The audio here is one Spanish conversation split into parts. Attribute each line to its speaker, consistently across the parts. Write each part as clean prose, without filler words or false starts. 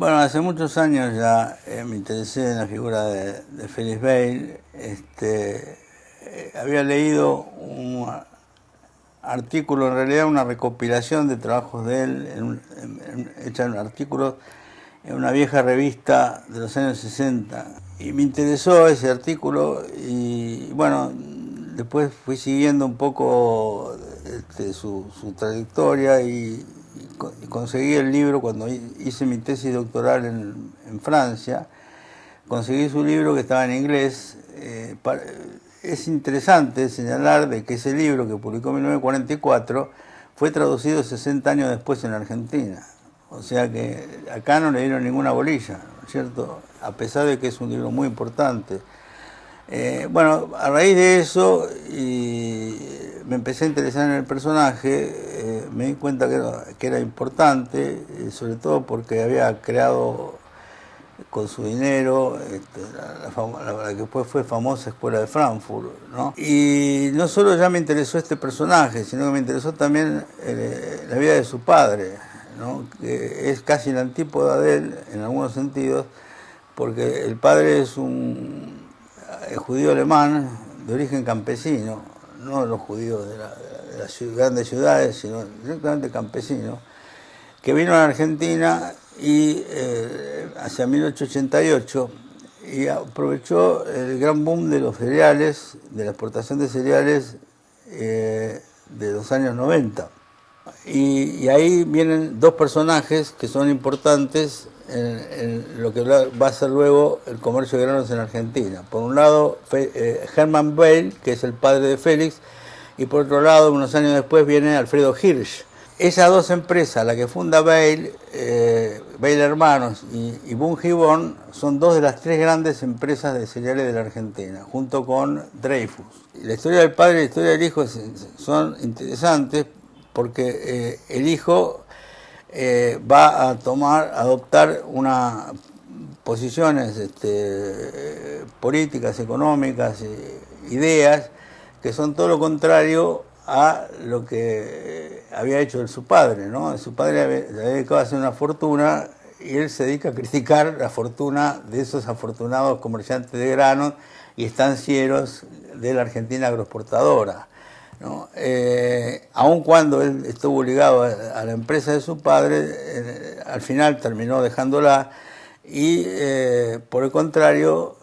Speaker 1: Bueno, hace muchos años ya me interesé en la figura de Felix Bale. Había leído un artículo, en realidad una recopilación de trabajos de él, hecha en artículos en una vieja revista de los años 60. Y me interesó ese artículo y bueno, después fui siguiendo un poco su trayectoria y conseguí el libro cuando hice mi tesis doctoral en Francia. Conseguí su libro que estaba en inglés. Es interesante señalar de que ese libro que publicó en 1944 fue traducido 60 años después en Argentina. O sea que acá no le dieron ninguna bolilla, ¿no es cierto? A pesar de que es un libro muy importante. Bueno, a raíz de eso me empecé a interesar en el personaje, me di cuenta que era importante, sobre todo porque había creado con su dinero la que después fue famosa Escuela de Frankfurt, ¿no? Y no solo ya me interesó este personaje, sino que me interesó también la vida de su padre, ¿no? Que es casi la antípoda de él en algunos sentidos, porque el padre es un judío alemán de origen campesino, no los judíos de las grandes ciudades, sino directamente campesinos, que vino a la Argentina y hacia 1888 y aprovechó el gran boom de los cereales, de la exportación de cereales de los años 90. Y ahí vienen dos personajes que son importantes en lo que va a ser luego el comercio de granos en Argentina. Por un lado, Hermann Bale, que es el padre de Félix, y por otro lado, unos años después, viene Alfredo Hirsch. Esas dos empresas, la que funda Bale, Bale Hermanos y Bunge, son dos de las tres grandes empresas de cereales de la Argentina, junto con Dreyfus. La historia del padre y la historia del hijo son interesantes porque el hijo va a adoptar unas posiciones políticas, económicas, ideas que son todo lo contrario a lo que había hecho su padre, ¿no? Su padre le había dedicado a hacer una fortuna y él se dedica a criticar la fortuna de esos afortunados comerciantes de granos y estancieros de la Argentina agroexportadora, ¿no? Aun cuando él estuvo ligado a la empresa de su padre, al final terminó dejándola y por el contrario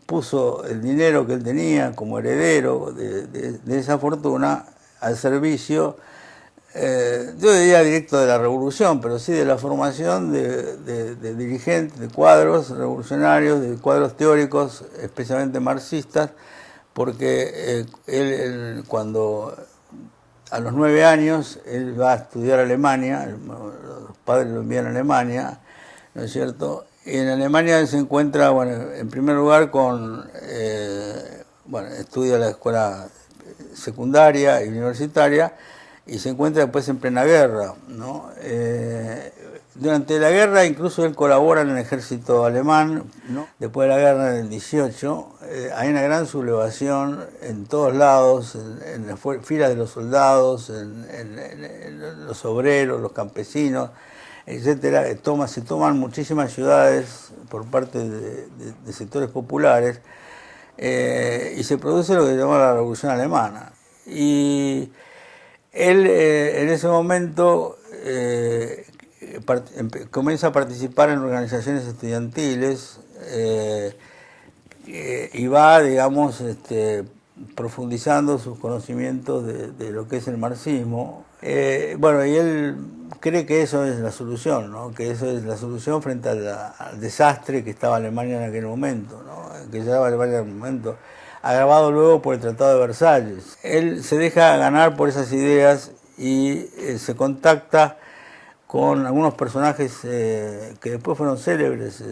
Speaker 1: puso el dinero que él tenía como heredero de esa fortuna al servicio, yo diría directo de la revolución, pero sí de la formación de dirigentes, de cuadros revolucionarios, de cuadros teóricos, especialmente marxistas, porque él cuando a los 9 años él va a estudiar a Alemania, los padres lo envían a Alemania, ¿no es cierto? Y en Alemania él se encuentra, bueno, en primer lugar estudia la escuela secundaria y universitaria y se encuentra después en plena guerra, ¿no? Durante la guerra incluso él colabora en el ejército alemán, ¿no? Después de la guerra del 18 hay una gran sublevación en todos lados, en las filas de los soldados, en los obreros, los campesinos, etcétera. Se toman muchísimas ciudades por parte de sectores populares y se produce lo que se llama la Revolución Alemana. Y él en ese momento comienza a participar en organizaciones estudiantiles y va, digamos, profundizando sus conocimientos de lo que es el marxismo. Bueno, y él cree que eso es la solución, ¿no? Que eso es la solución frente al desastre que estaba Alemania en aquel momento, ¿no? Que estaba Alemania en aquel momento, agravado luego por el Tratado de Versalles. Él se deja ganar por esas ideas y se contacta con algunos personajes que después fueron célebres.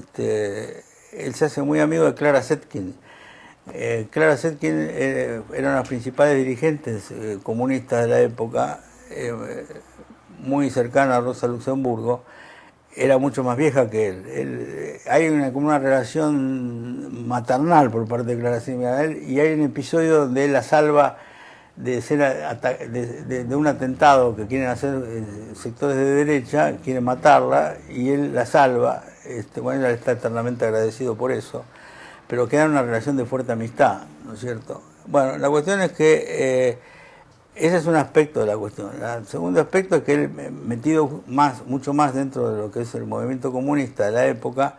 Speaker 1: Él se hace muy amigo de Clara Zetkin. Clara Zetkin era una de las principales dirigentes comunistas de la época, muy cercana a Rosa Luxemburgo. Era mucho más vieja que él. Hay como una relación maternal por parte de Clara Zetkin y hay un episodio donde él la salva de un atentado que quieren hacer sectores de derecha, quieren matarla y él la salva. Bueno, él está eternamente agradecido por eso, pero queda una relación de fuerte amistad, ¿no es cierto? Bueno, la cuestión es que ese es un aspecto de la cuestión. El segundo aspecto es que él, metido mucho más dentro de lo que es el movimiento comunista de la época,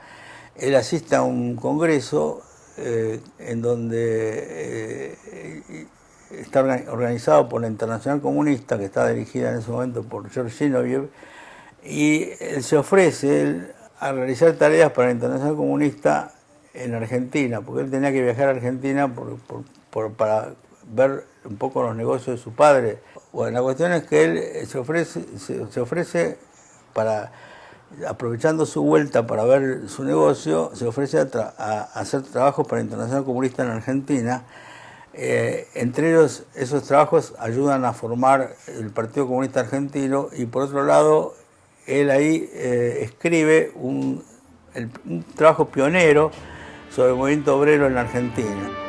Speaker 1: él asiste a un congreso en donde está organizado por la Internacional Comunista, que estaba dirigida en ese momento por George Zinoviev, y él se ofrece a realizar tareas para la Internacional Comunista en Argentina, porque él tenía que viajar a Argentina para ver un poco los negocios de su padre. Bueno, la cuestión es que él se ofrece para, aprovechando su vuelta para ver su negocio, se ofrece a hacer trabajos para la Internacional Comunista en Argentina. Entre ellos, esos trabajos ayudan a formar el Partido Comunista Argentino, y por otro lado, él ahí escribe un trabajo pionero sobre el movimiento obrero en la Argentina.